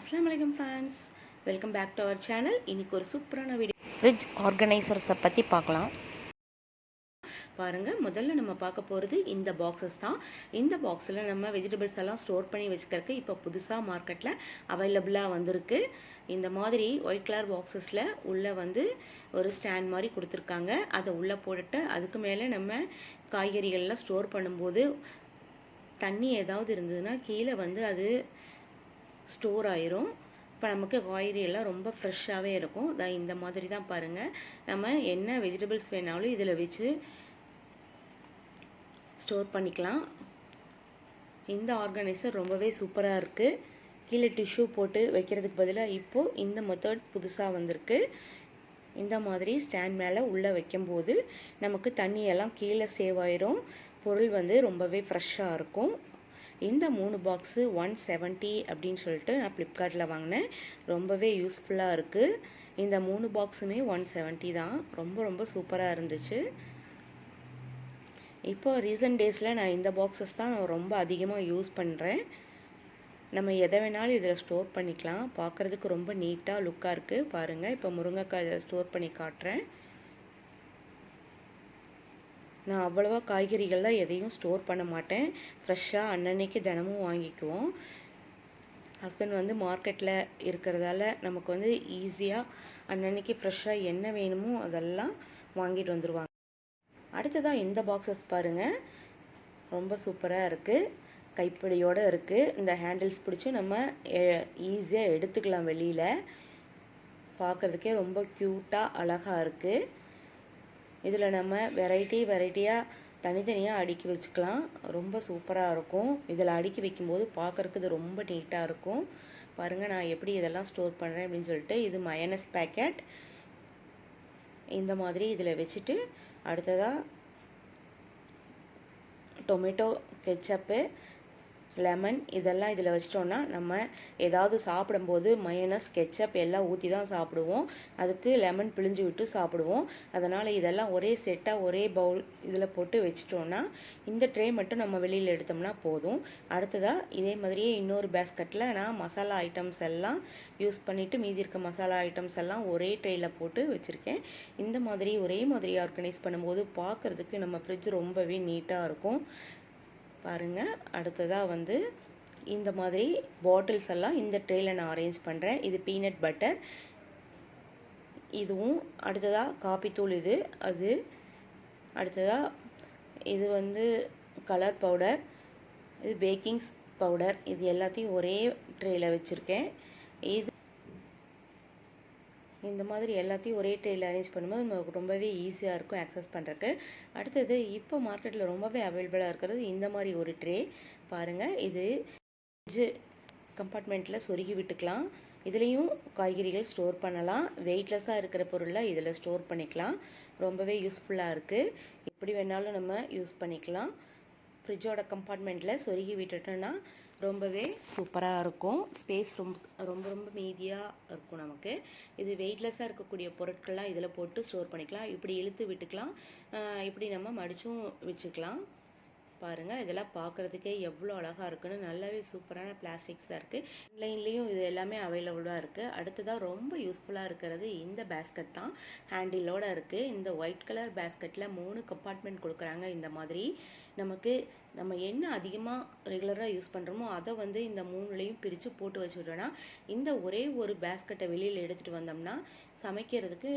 अस्सलाम वालेकुम friends, welcome back to our channel. இன்றைக்கி ஒரு சூப்பரான வீடியோ ஃப்ரிட்ஜ் ஆர்கனைசர்ஸை பற்றி பார்க்கலாம். பாருங்கள், முதல்ல நம்ம பார்க்க போகிறது இந்த பாக்ஸஸ் தான். இந்த பாக்ஸில் நம்ம வெஜிடபிள்ஸ் எல்லாம் ஸ்டோர் பண்ணி வச்சுக்கிறதுக்கு இப்போ புதுசாக மார்க்கெட்டில் அவைலபிளாக வந்திருக்கு. இந்த மாதிரி ஒயிட் கலர் பாக்ஸஸில் உள்ளே வந்து ஒரு ஸ்டாண்ட் மாதிரி கொடுத்துருக்காங்க. அதை உள்ளே போட்டுட்டு அதுக்கு மேலே நம்ம காய்கறிகள்லாம் ஸ்டோர் பண்ணும்போது தண்ணி ஏதாவது இருந்ததுன்னா கீழே வந்து அது ஸ்டோர் ஆயிரும். இப்போ நமக்கு காய்கறி எல்லாம் ரொம்ப ஃப்ரெஷ்ஷாகவே இருக்கும். இந்த மாதிரி தான் பாருங்கள், நம்ம என்ன வெஜிடபிள்ஸ் வேணாலும் இதில் வச்சு ஸ்டோர் பண்ணிக்கலாம். இந்த ஆர்கனைசர் ரொம்பவே சூப்பராக இருக்குது. கீழே டிஷ்யூ போட்டு வைக்கிறதுக்கு பதிலாக இப்போது இந்த மெத்தட் புதுசாக வந்திருக்கு. இந்த மாதிரி ஸ்டாண்ட் மேலே உள்ளே வைக்கும்போது நமக்கு தண்ணியெல்லாம் கீழே சேவ் ஆயிரும். பொருள் வந்து ரொம்பவே ஃப்ரெஷ்ஷாக இருக்கும். இந்த 3 பாக்ஸு 170 அப்படின்னு சொல்லிட்டு நான் ஃப்ளிப்கார்ட்டில் வாங்கினேன். ரொம்பவே யூஸ்ஃபுல்லாக இருக்குது. இந்த 3 பாக்ஸுமே 170 தான். ரொம்ப சூப்பராக இருந்துச்சு. இப்போ ரீசன்ட் டேஸில் நான் இந்த பாக்ஸஸ் தான் நான் ரொம்ப அதிகமாக யூஸ் பண்ணுறேன். நம்ம எதை வேணாலும் இதில் ஸ்டோர் பண்ணிக்கலாம். பார்க்குறதுக்கு ரொம்ப நீட்டாக லுக்காக இருக்குது. பாருங்கள், இப்போ முருங்கைக்காய் ஸ்டோர் பண்ணி காட்டுறேன். நான் அவ்வளோவா காய்கறிகள்லாம் எதையும் ஸ்டோர் பண்ண மாட்டேன். ஃப்ரெஷ்ஷாக அன்னன்னைக்கு தினமும் வாங்கிக்குவோம். ஹஸ்பண்ட் வந்து மார்க்கெட்டில் இருக்கிறதால நமக்கு வந்து ஈஸியாக அன்னன்னைக்கு ஃப்ரெஷ்ஷாக என்ன வேணுமோ அதெல்லாம் வாங்கிட்டு வந்துடுவாங்க. அடுத்ததாக இந்த பாக்ஸஸ் பாருங்கள், ரொம்ப சூப்பராக இருக்குது. கைப்பிடியோடு இருக்குது. இந்த ஹேண்டில்ஸ் பிடிச்சி நம்ம ஈஸியாக எடுத்துக்கலாம் வெளியில். பார்க்குறதுக்கே ரொம்ப க்யூட்டாக அழகாக இருக்குது. இதில் நம்ம வெரைட்டியாக தனித்தனியாக அடுக்கி வச்சுக்கலாம். ரொம்ப சூப்பராக இருக்கும். இதில் அடுக்கி வைக்கும்போது பார்க்குறதுக்கு இது ரொம்ப நீட்டாக இருக்கும். பாருங்கள், நான் எப்படி இதெல்லாம் ஸ்டோர் பண்ணுறேன் அப்படின்னு சொல்லிட்டு. இது மயனஸ் பேக்கெட். இந்த மாதிரி இதில் வச்சுட்டு அடுத்ததாக டொமேட்டோ கெச்சப்பு, லெமன் இதெல்லாம் இதில் வச்சிட்டோன்னா நம்ம ஏதாவது சாப்பிடும்போது மயனஸ் கெச்சப் எல்லாம் ஊற்றி தான் சாப்பிடுவோம். அதுக்கு லெமன் பிழிஞ்சு விட்டு சாப்பிடுவோம். அதனால் இதெல்லாம் ஒரே செட்டாக ஒரே பவுல் இதில் போட்டு வச்சிட்டோன்னா இந்த ட்ரே மட்டும் நம்ம வெளியில் எடுத்தோம்னா போதும். அடுத்ததாக இதே மாதிரியே இன்னொரு பேஸ்கெட்டில் நான் மசாலா ஐட்டம்ஸ் எல்லாம் யூஸ் பண்ணிவிட்டு மீதி இருக்க மசாலா ஐட்டம்ஸ் எல்லாம் ஒரே ட்ரேயில் போட்டு வச்சுருக்கேன். இந்த மாதிரி ஒரே மாதிரி ஆர்கனைஸ் பண்ணும்போது பார்க்குறதுக்கு நம்ம ஃப்ரிட்ஜ் ரொம்பவே நீட்டாக இருக்கும். பாருங்கள், அடுத்ததாக வந்து இந்த மாதிரி பாட்டில்ஸ் எல்லாம் இந்த ட்ரேயில் நான் அரேஞ்ச் பண்ணுறேன். இது பீனட் பட்டர். இதுவும் அடுத்ததாக காப்பித்தூள். இது அது அடுத்ததாக இது வந்து கலர் பவுடர், இது பேக்கிங் பவுடர். இது எல்லாத்தையும் ஒரே ட்ரேயில் வச்சுருக்கேன். இது இந்த மாதிரி எல்லாத்தையும் ஒரே ட்ரேயில் அரேஞ்ச் பண்ணும்போது நமக்கு ரொம்பவே ஈஸியாக இருக்கும் ஆக்சஸ் பண்ணுறதுக்கு. அடுத்தது இப்போ மார்க்கெட்டில் ரொம்பவே அவைலபிளாக இருக்கிறது இந்த மாதிரி ஒரு ட்ரே. பாருங்கள், இது கம்பார்ட்மெண்ட்டில் சொருகி விட்டுக்கலாம். இதுலேயும் காய்கறிகள் ஸ்டோர் பண்ணலாம். வெயிட்லெஸ்ஸாக இருக்கிற பொருளை இதில் ஸ்டோர் பண்ணிக்கலாம். ரொம்பவே யூஸ்ஃபுல்லாக இருக்குது. எப்படி வேணாலும் நம்ம யூஸ் பண்ணிக்கலாம். ஃப்ரிட்ஜோட கம்பார்ட்மெண்ட்டில் சொருகி விட்டுட்டோன்னா ரொம்பவே சூப்பராக இருக்கும். ஸ்பேஸ் ரொம்ப மீதியாக இருக்கும் நமக்கு. இது வெயிட்லெஸ்ஸாக இருக்கக்கூடிய பொருட்கள்லாம் இதில் போட்டு ஸ்டோர் பண்ணிக்கலாம். இப்படி இழுத்து விட்டுக்கலாம். இப்படி நம்ம மடிச்சும் வச்சுக்கலாம். பாருங்கள், இதெல்லாம் பார்க்குறதுக்கே எவ்வளோ அழகாக இருக்குன்னு. நல்லாவே சூப்பரான பிளாஸ்டிக்ஸாக இருக்குது. ஆன்லைன்லேயும் இது எல்லாமே அவைலபிளாக இருக்குது. அடுத்ததாக ரொம்ப யூஸ்ஃபுல்லாக இருக்கிறது இந்த பேஸ்கெட் தான். ஹேண்டிலோடு இருக்குது. இந்த ஒயிட் கலர் பேஸ்கெட்டில் 3 கம்பார்ட்மெண்ட் கொடுக்குறாங்க. இந்த மாதிரி நமக்கு நம்ம என்ன அதிகமாக ரெகுலராக யூஸ் பண்ணுறோமோ அதை வந்து இந்த 3லையும் பிரித்து போட்டு வச்சுக்கிட்டோன்னா இந்த ஒரே ஒரு பேஸ்கெட்டை வெளியில் எடுத்துகிட்டு வந்தோம்னா சமைக்கிறதுக்கு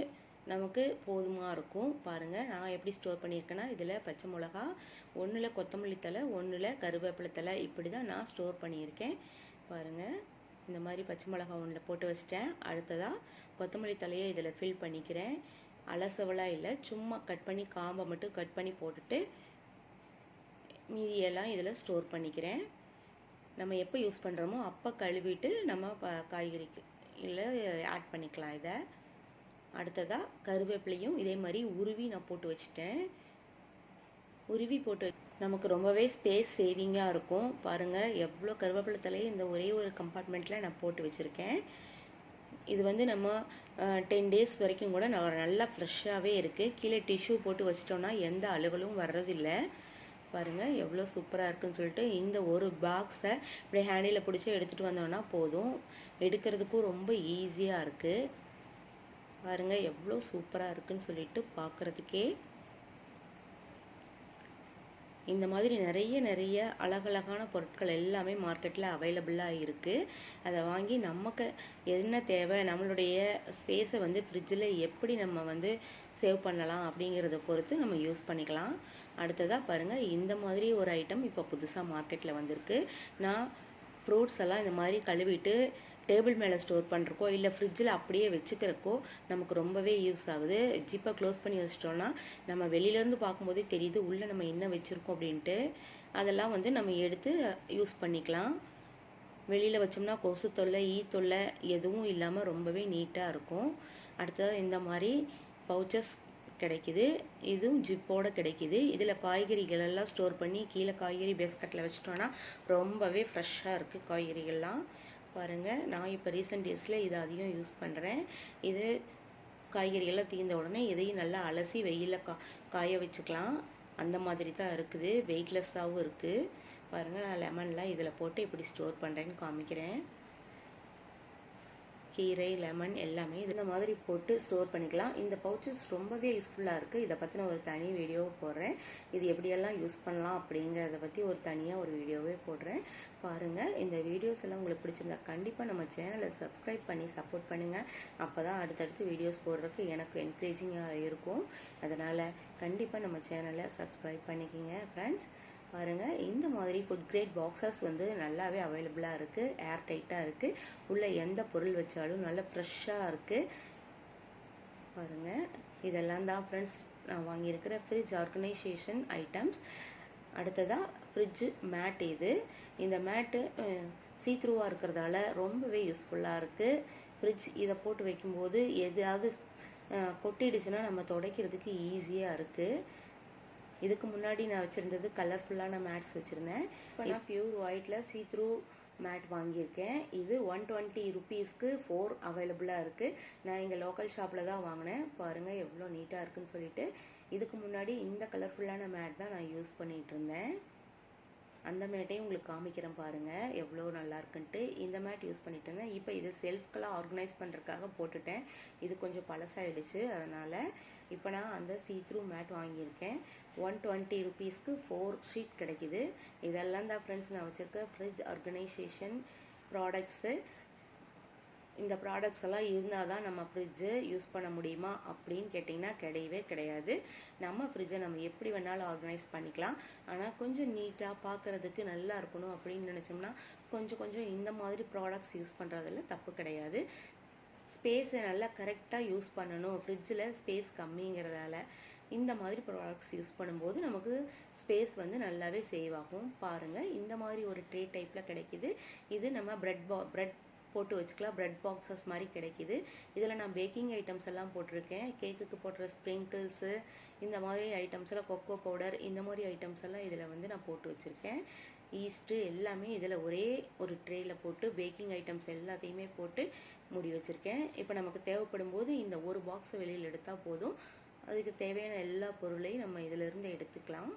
நமக்கு போதுமாக இருக்கும். பாருங்கள், நான் எப்படி ஸ்டோர் பண்ணியிருக்கேன்னா இதில் பச்சை மிளகா, 1 கொத்தமல்லி தழை, 1 கருவேப்பிலை தழை, இப்படி தான் நான் ஸ்டோர் பண்ணியிருக்கேன். பாருங்கள், இந்த மாதிரி பச்சை மிளகா 1 போட்டு வச்சிட்டேன். அடுத்ததாக கொத்தமல்லி தலையை இதில் ஃபில் பண்ணிக்கிறேன். அலசவலாக இல்லை, சும்மா கட் பண்ணி காம்பை மட்டும் கட் பண்ணி போட்டுட்டு மீதியெல்லாம் இதில் ஸ்டோர் பண்ணிக்கிறேன். நம்ம எப்போ யூஸ் பண்ணுறோமோ அப்போ கழுவிட்டு நம்ம காய்கறிக்கு இல்லை ஆட் பண்ணிக்கலாம் இதை. அடுத்ததாக கருவேப்பிலையும் இதே மாதிரி உருவி நான் போட்டு வச்சுட்டேன். உருவி போட்டு நமக்கு ரொம்பவே ஸ்பேஸ் சேவிங்காக இருக்கும். பாருங்கள், எவ்வளோ கருவேப்பிலை தலையை இந்த ஒரே ஒரு கம்பார்ட்மெண்ட்டில் நான் போட்டு வச்சுருக்கேன். இது வந்து நம்ம 10 டேஸ் வரைக்கும் கூட நல்லா ஃப்ரெஷ்ஷாகவே இருக்குது. கீழே டிஷ்யூ போட்டு வச்சிட்டோன்னா எந்த அழுகலும் வர்றதில்லை. பாருங்கள் எவ்வளோ சூப்பராக இருக்குன்னு சொல்லிட்டு. இந்த ஒரு பாக்ஸை இப்படி ஹேண்டில் பிடிச்சி எடுத்துகிட்டு வந்தோன்னா போதும். எடுக்கிறதுக்கும் ரொம்ப ஈஸியாக இருக்குது. பாருங்கள் எவ்வளோ சூப்பராக இருக்குன்னு சொல்லிட்டு பார்க்குறதுக்கே. இந்த மாதிரி நிறைய அழகழகான பொருட்கள் எல்லாமே மார்க்கெட்டில் அவைலபிளாக இருக்குது. அதை வாங்கி நமக்கு என்ன தேவை, நம்மளுடைய ஸ்பேஸை வந்து ஃப்ரிட்ஜில் எப்படி நம்ம வந்து சேவ் பண்ணலாம் அப்படிங்கிறத பொறுத்து நம்ம யூஸ் பண்ணிக்கலாம். அடுத்ததாக பாருங்கள், இந்த மாதிரி ஒரு ஐட்டம் இப்போ புதுசாக மார்க்கெட்டில் வந்திருக்கு. நான் ஃப்ரூட்ஸ் எல்லாம் இந்த மாதிரி கழுவிட்டு டேபிள் மேலே ஸ்டோர் பண்ணுறக்கோ இல்லை ஃப்ரிட்ஜில் அப்படியே வச்சுக்கிறக்கோ நமக்கு ரொம்பவே யூஸ் ஆகுது. ஜிப்பை க்ளோஸ் பண்ணி வச்சிட்டோன்னா நம்ம வெளியிலேருந்து பார்க்கும்போதே தெரியுது உள்ளே நம்ம என்ன வச்சுருக்கோம் அப்படின்ட்டு. அதெல்லாம் வந்து நம்ம எடுத்து யூஸ் பண்ணிக்கலாம். வெளியில் வச்சோம்னா கொசு தொல்லை, ஈ தொல்லை எதுவும் இல்லாமல் ரொம்பவே நீட்டாக இருக்கும். அடுத்தது இந்த மாதிரி பவுச்சஸ் கிடைக்குது. இதுவும் ஜிப்போடு கிடைக்குது. இதில் காய்கறிகள் எல்லாம் ஸ்டோர் பண்ணி கீழே காய்கறி பேஸ்கட்டில் வச்சிட்டோன்னா ரொம்பவே ஃப்ரெஷ்ஷாக இருக்குது காய்கறிகள்லாம். பாருங்கள், நான் இப்போ ரீசெண்ட் டேஸில் இதை அதிகம் யூஸ் பண்ணுறேன். இது காய்கறிகள்லாம் தீர்ந்த உடனே இதையும் நல்லா அலசி வெயிலில் காய வச்சுக்கலாம். அந்த மாதிரி தான் இருக்குது. வெயிட்லெஸ்ஸாகவும் இருக்குது. பாருங்கள், நான் லெமன்லாம் இதில் போட்டு எப்படி ஸ்டோர் பண்ணுறேன்னு காமிக்கிறேன். கீரை, லெமன் எல்லாமே இந்த மாதிரி போட்டு ஸ்டோர் பண்ணிக்கலாம். இந்த பவுச்சஸ் ரொம்பவே யூஸ்ஃபுல்லாக இருக்குது. இதை பற்றின ஒரு தனி வீடியோ போடுறேன். இது எப்படியெல்லாம் யூஸ் பண்ணலாம் அப்படிங்கிறத பற்றி ஒரு தனியாக ஒரு வீடியோவே போடுறேன். பாருங்கள், இந்த வீடியோஸ் எல்லாம் உங்களுக்கு பிடிச்சிருந்தா கண்டிப்பாக நம்ம சேனலை சப்ஸ்கிரைப் பண்ணி சப்போர்ட் பண்ணுங்கள். அப்போ தான் அடுத்தடுத்து வீடியோஸ் போடுறதுக்கு எனக்கு என்கரேஜிங்காக இருக்கும். அதனால் கண்டிப்பாக நம்ம சேனலை சப்ஸ்கிரைப் பண்ணிக்கிங்க ஃப்ரெண்ட்ஸ். பாருங்கள், இந்த மாதிரி ஃபுட் கிரேட் பாக்ஸஸ் வந்து நல்லாவே அவைலபிளாக இருக்குது. ஏர் டைட்டாக இருக்குது. உள்ளே எந்த பொருள் வச்சாலும் நல்லா ஃப்ரெஷ்ஷாக இருக்குது. பாருங்கள், இதெல்லாம் தான் ஃப்ரெண்ட்ஸ் நான் வாங்கியிருக்கிற ஃப்ரிட்ஜ் ஆர்கனைசேஷன் ஐட்டம்ஸ். அடுத்ததாக ஃப்ரிட்ஜு மேட். இந்த மேட்டு சீத்ரூவாக இருக்கிறதால ரொம்பவே யூஸ்ஃபுல்லாக இருக்குது. ஃப்ரிட்ஜ் இதை போட்டு வைக்கும்போது எதாவது கொட்டிடுச்சுன்னா நம்ம துடைக்கிறதுக்கு ஈஸியாக இருக்குது. இதுக்கு முன்னாடி நான் வச்சுருந்தது கலர்ஃபுல்லான மேட்ஸ் வச்சுருந்தேன். இப்போ நான் பியூர் ஒயிட்டில் சீத்ரூ மேட் வாங்கியிருக்கேன். இது 120 ருபீஸ்க்கு 4 அவைலபிளாக இருக்குது. நான் இங்கே லோக்கல் ஷாப்பில் தான் வாங்கினேன். பாருங்கள் எவ்வளோ நீட்டாக இருக்குன்னு சொல்லிட்டு. இதுக்கு முன்னாடி இந்த கலர்ஃபுல்லான மேட் தான் நான் யூஸ் பண்ணிகிட்டு இருந்தேன். அந்த மேட்டையும் உங்களுக்கு காமிக்கிறேன் பாருங்கள் எவ்வளோ நல்லா இருக்குன்ட்டு. இந்த மேட் யூஸ் பண்ணிட்டு இருந்தேன். இப்போ இது செல்ஃப்கெல்லாம் ஆர்கனைஸ் பண்ணுறதுக்காக போட்டுட்டேன். இது கொஞ்சம் பழசாயிடுச்சு. அதனால் இப்போ நான் அந்த சீத்ரூ மேட் வாங்கியிருக்கேன். 120 ருபீஸ்க்கு 4 ஷீட் கிடைக்கிது. இதெல்லாம் தான் ஃப்ரெண்ட்ஸ் நான் வச்சுருக்க ஃப்ரிட்ஜ் ஆர்கனைசேஷன் ப்ராடக்ட்ஸு. இந்த ப்ராடக்ட்ஸ் எல்லாம் இருந்தால் தான் நம்ம ஃப்ரிட்ஜு யூஸ் பண்ண முடியுமா அப்படின்னு கேட்டிங்கன்னா கிடையவே கிடையாது. நம்ம ஃப்ரிட்ஜை நம்ம எப்படி வேணாலும் ஆர்கனைஸ் பண்ணிக்கலாம். ஆனால் கொஞ்சம் நீட்டாக பார்க்குறதுக்கு நல்லா இருக்கணும் அப்படின்னு நினச்சோம்னா கொஞ்சம் இந்த மாதிரி ப்ராடக்ட்ஸ் யூஸ் பண்ணுறதில் தப்பு கிடையாது. ஸ்பேஸை நல்லா கரெக்டாக யூஸ் பண்ணணும். ஃப்ரிட்ஜில் ஸ்பேஸ் கம்மிங்கிறதால இந்த மாதிரி ப்ராடக்ட்ஸ் யூஸ் பண்ணும்போது நமக்கு ஸ்பேஸ் வந்து நல்லாவே சேவ் ஆகும். பாருங்கள், இந்த மாதிரி ஒரு ட்ரே டைப்பில் கிடைக்கிது. இது நம்ம ப்ரெட் போட்டு வச்சுக்கலாம். ப்ரெட் பாக்ஸஸ் மாதிரி கிடைக்கிது. இதில் நான் பேக்கிங் ஐட்டம்ஸ் எல்லாம் போட்டிருக்கேன். கேக்குக்கு போடுற ஸ்ப்ரிங்கிள்ஸு, இந்த மாதிரி ஐட்டம்ஸ் எல்லாம், கொக்கோ பவுடர், இந்த மாதிரி ஐட்டம்ஸ் எல்லாம் இதில் வந்து நான் போட்டு வச்சுருக்கேன். ஈஸ்ட்டு எல்லாமே இதில் ஒரே ஒரு ட்ரேயில் போட்டு பேக்கிங் ஐட்டம்ஸ் எல்லாத்தையுமே போட்டு மூடி வச்சுருக்கேன். இப்போ நமக்கு தேவைப்படும் போது இந்த ஒரு பாக்ஸை வெளியில் எடுத்தால் போதும். அதுக்கு தேவையான எல்லா பொருளையும் நம்ம இதிலிருந்து எடுத்துக்கலாம்.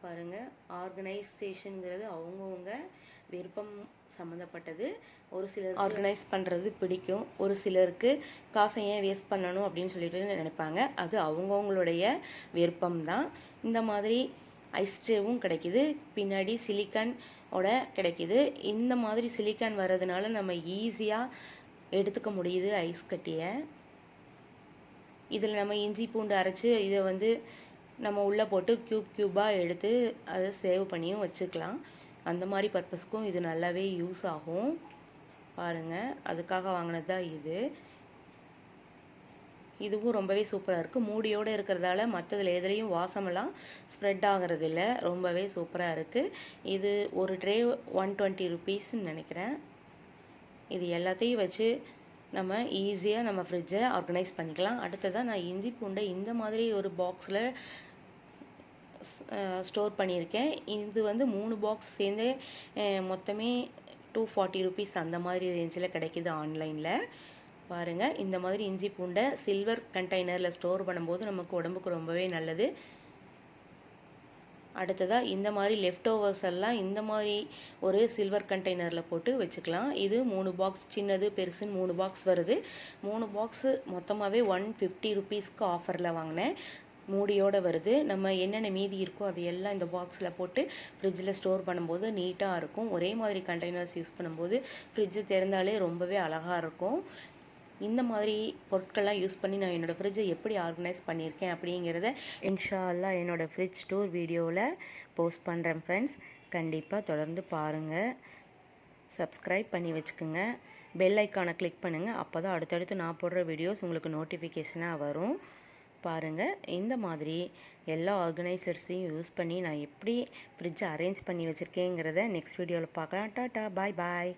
பாருங்கள், ஆர்கனைசேஷனுங்கிறது அவங்கவுங்க விருப்பம் சம்மந்தப்பட்டது. ஒரு சிலர் ஆர்கனைஸ் பண்ணுறது பிடிக்கும். ஒரு சிலருக்கு காசை ஏன் வேஸ்ட் பண்ணணும் அப்படின்னு சொல்லிட்டு நினைப்பாங்க. அது அவங்கவுங்களுடைய விருப்பம்தான். இந்த மாதிரி ஐஸ் ட்ரேவும் கிடைக்கிது. பின்னாடி சிலிக்கானோட கிடைக்கிது. இந்த மாதிரி சிலிக்கான் வர்றதுனால நம்ம ஈஸியாக எடுத்துக்க முடியுது ஐஸ் கட்டியை. இதில் நம்ம இஞ்சி பூண்டு அரைச்சி இதை வந்து நம்ம உள்ளே போட்டு க்யூபாக எடுத்து அதை சேவ் பண்ணியும் வச்சுக்கலாம். அந்த மாதிரி பர்பஸ்க்கும் இது நல்லாவே யூஸ் ஆகும். பாருங்கள், அதுக்காக வாங்கினது தான் இது. இதுவும் ரொம்பவே சூப்பராக இருக்குது. மூடியோடு இருக்கிறதால மற்றதில் எதுலேயும் வாசமெல்லாம் ஸ்ப்ரெட் ஆகிறது இல்லை. ரொம்பவே சூப்பராக இருக்குது. இது ஒரு ட்ரே 120 ருபீஸ்ன்னு நினைக்கிறேன். இது எல்லாத்தையும் வச்சு நம்ம ஈஸியாக நம்ம ஃப்ரிட்ஜை ஆர்கனைஸ் பண்ணிக்கலாம். அடுத்ததாக நான் இஞ்சி பூண்டை இந்த மாதிரி ஒரு பாக்ஸில் ஸ்டோர் பண்ணியிருக்கேன். இது வந்து 3 பாக்ஸ் சேர்ந்து மொத்தமே 240 ருபீஸ் அந்த மாதிரி ரேஞ்சில் கிடைக்கிது ஆன்லைனில். பாருங்கள், இந்த மாதிரி இஞ்சி பூண்டை சில்வர் கண்டெய்னரில் ஸ்டோர் பண்ணும்போது நமக்கு உடம்புக்கு ரொம்பவே நல்லது. அடுத்ததாக இந்த மாதிரி லெஃப்ட் ஓவர்ஸ் எல்லாம் இந்த மாதிரி ஒரு சில்வர் கண்டெய்னரில் போட்டு வச்சுக்கலாம். இது 3 பாக்ஸ், சின்னது பெருசுன்னு 3 பாக்ஸ் வருது. 3 பாக்ஸு மொத்தமாகவே 150 ருபீஸ்க்கு ஆஃபரில் வாங்கினேன். மூடியோடு வருது. நம்ம என்னென்ன மீதி இருக்கோ அது எல்லாம் இந்த பாக்ஸில் போட்டு ஃப்ரிட்ஜில் ஸ்டோர் பண்ணும்போது நீட்டாக இருக்கும். ஒரே மாதிரி கண்டெய்னர்ஸ் யூஸ் பண்ணும்போது ஃப்ரிட்ஜு திறந்தாலே ரொம்பவே அழகாக இருக்கும். இந்த மாதிரி பொருட்கள்லாம் யூஸ் பண்ணி நான் என்னோடய ஃப்ரிட்ஜை எப்படி ஆர்கனைஸ் பண்ணியிருக்கேன் அப்படிங்கிறத இன்ஷா அல்லாஹ் என்னோடய ஃப்ரிட்ஜ் டூர் வீடியோவில் போஸ்ட் பண்ணுறேன் ஃப்ரெண்ட்ஸ். கண்டிப்பாக தொடர்ந்து பாருங்கள். சப்ஸ்கிரைப் பண்ணி வச்சுக்கோங்க. பெல் ஐக்கானை கிளிக் பண்ணுங்கள். அப்போ தான் அடுத்தடுத்து நான் போடுற வீடியோஸ் உங்களுக்கு நோட்டிஃபிகேஷனாக வரும். பாருங்கள், இந்த மாதிரி எல்லா ஆர்கனைசர்ஸையும் யூஸ் பண்ணி நான் எப்படி ஃப்ரிட்ஜை அரேஞ்ச் பண்ணி வச்சுருக்கேங்கிறத நெக்ஸ்ட் வீடியோவில் பார்க்கலாம். டாட்டா, பாய் பாய்.